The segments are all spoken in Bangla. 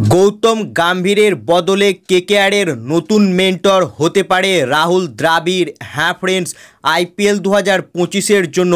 গৌতম গম্ভীরের বদলে কেকেআরের নতুন মেন্টর হতে পারে রাহুল দ্রাবিড়। হ্যাঁ ফ্রেন্ডস, আইপিএল 2025-এর জন্য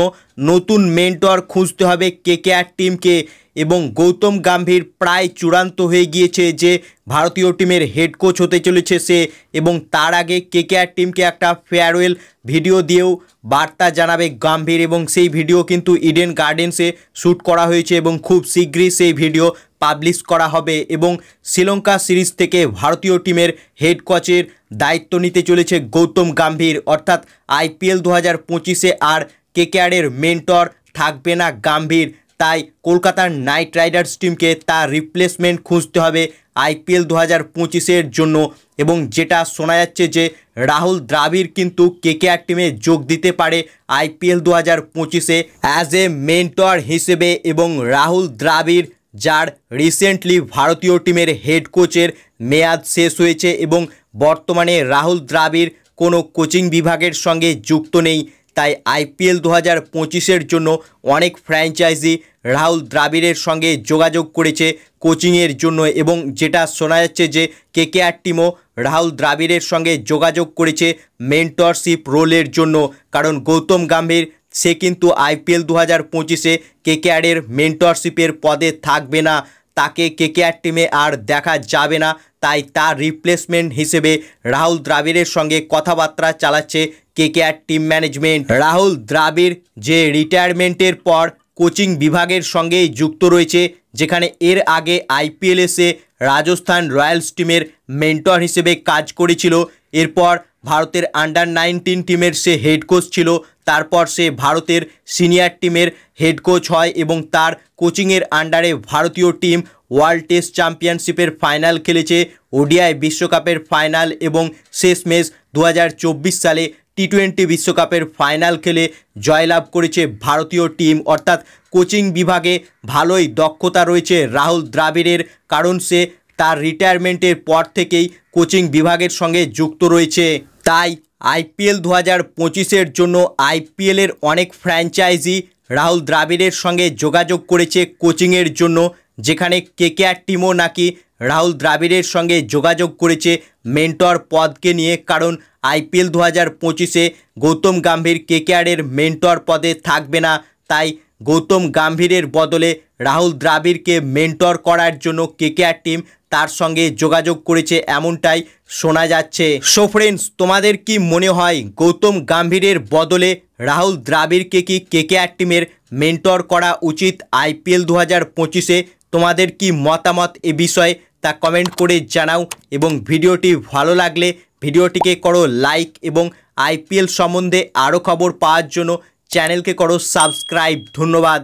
নতুন মেন্টর খুঁজতে হবে কেকেআর টিমকে এবং গৌতম গম্ভীর প্রায় চূড়ান্ত হয়ে গিয়েছে যে ভারতীয় টিমের হেড কোচ হতে চলেছে সে। এবং তার আগে কেকেআর টিমকে একটা ফেয়ারওয়েল ভিডিও দিয়েও বার্তা জানাবে গম্ভীর এবং সেই ভিডিও কিন্তু ইডেন গার্ডেন্সে শ্যুট করা হয়েছে এবং খুব শীঘ্রই সেই ভিডিও পাবলিশ করা হবে। এবং শ্রীলঙ্কা সিরিজ থেকে ভারতীয় টিমের হেড কোচের দায়িত্ব নিতে চলেছে গৌতম গম্ভীর। অর্থাৎ আইপিএল 2025-এ আর কেকেআরের মেন্টর থাকবে না গম্ভীর, তাই কলকাতার নাইট রাইডার্স টিমকে তার রিপ্লেসমেন্ট খুঁজতে হবে আইপিএল 2025-এর জন্য। এবং যেটা শোনা যাচ্ছে যে রাহুল দ্রাবিড় কিন্তু কেকেআর টিমে যোগ দিতে পারে আইপিএল 2025-এ অ্যাজ এ মেন্টর হিসেবে। এবং রাহুল দ্রাবিড় যার রিসেন্টলি ভারতীয় টিমের হেড কোচের মেয়াদ শেষ হয়েছে এবং বর্তমানে রাহুল দ্রাবিড় কোনো কোচিং বিভাগের সঙ্গে যুক্ত নেই, তাই আইপিএল 2025-এর জন্য অনেক ফ্র্যাঞ্চাইজি রাহুল দ্রাবিড়ের সঙ্গে যোগাযোগ করেছে কোচিংয়ের জন্য। এবং যেটা শোনা যাচ্ছে যে কেকেআর টিমও রাহুল দ্রাবিড়ের সঙ্গে যোগাযোগ করেছে মেন্টরশিপ রোলের জন্য, কারণ গৌতম গম্ভীর সে কিন্তু আইপিএল 2025-এ কেকেআরের মেন্টরশিপের পদে থাকবে না, তাকে কেকেআর টিমে আর দেখা যাবে না। তাই তার রিপ্লেসমেন্ট হিসেবে রাহুল দ্রাবিড়ের সঙ্গে কথাবার্তা চালাচ্ছে KKR team management. Rahul Dravid যে রিটায়ারমেন্টের পর কোচিং বিভাগের সঙ্গেই যুক্ত রয়েছে, যেখানে এর আগে আইপিএলে সে রাজস্থান রয়্যালস টিমের মেন্টর হিসেবে কাজ করেছিল। এরপর ভারতের আন্ডার-19 টিমের সে হেড কোচ ছিল, তারপর সে ভারতের সিনিয়র টিমের হেড কোচ হয় এবং তার কোচিংয়ের আন্ডারে ভারতীয় টিম ওয়ার্ল্ড টেস্ট চ্যাম্পিয়নশিপের ফাইনাল খেলেছে, ওডিআই বিশ্বকাপের ফাইনাল এবং শেষমেশ 2024 সালে টি20 বিশ্বকাপের ফাইনাল খেলে জয়লাভ করেছে ভারতীয় টিম। অর্থাৎ কোচিং বিভাগে ভালোই দক্ষতা রয়েছে রাহুল দ্রাবিড়ের, কারণ সে তার রিটায়ারমেন্টের পর থেকেই কোচিং বিভাগের সঙ্গে যুক্ত রয়েছে। তাই আইপিএল 2025-এর জন্য আইপিএলের অনেক ফ্র্যাঞ্চাইজি রাহুল দ্রাবিড়ের সঙ্গে যোগাযোগ করেছে কোচিংয়ের জন্য, যেখানে কেকেআর টিমও নাকি রাহুল দ্রাবিড়ের সঙ্গে যোগাযোগ করেছে মেন্টর পদকে নিয়ে। কারণ আইপিএল 2025-এ গৌতম গম্ভীর কেকেআরের মেন্টর পদে থাকবে না, তাই গৌতম গম্ভীরের বদলে রাহুল দ্রাবিড়কে মেন্টর করার জন্য কেকেআর টিম তার সঙ্গে যোগাযোগ করেছে, এমনটাই শোনা যাচ্ছে। সো ফ্রেন্ডস, তোমাদের কি মনে হয় গৌতম গম্ভীরের বদলে রাহুল দ্রাবিড়কে কি কেকেআর টিমের মেন্টর করা উচিত আইপিএল 2025-এ? তোমাদের কি মতামত এ বিষয়ে তা কমেন্ট করে জানাও। এবং ভিডিওটি ভালো লাগলে ভিডিওটিকে করো লাইক এবং আইপিএল সম্বন্ধে আরও খবর পাওয়ার জন্য চ্যানেলকে করো সাবস্ক্রাইব। ধন্যবাদ।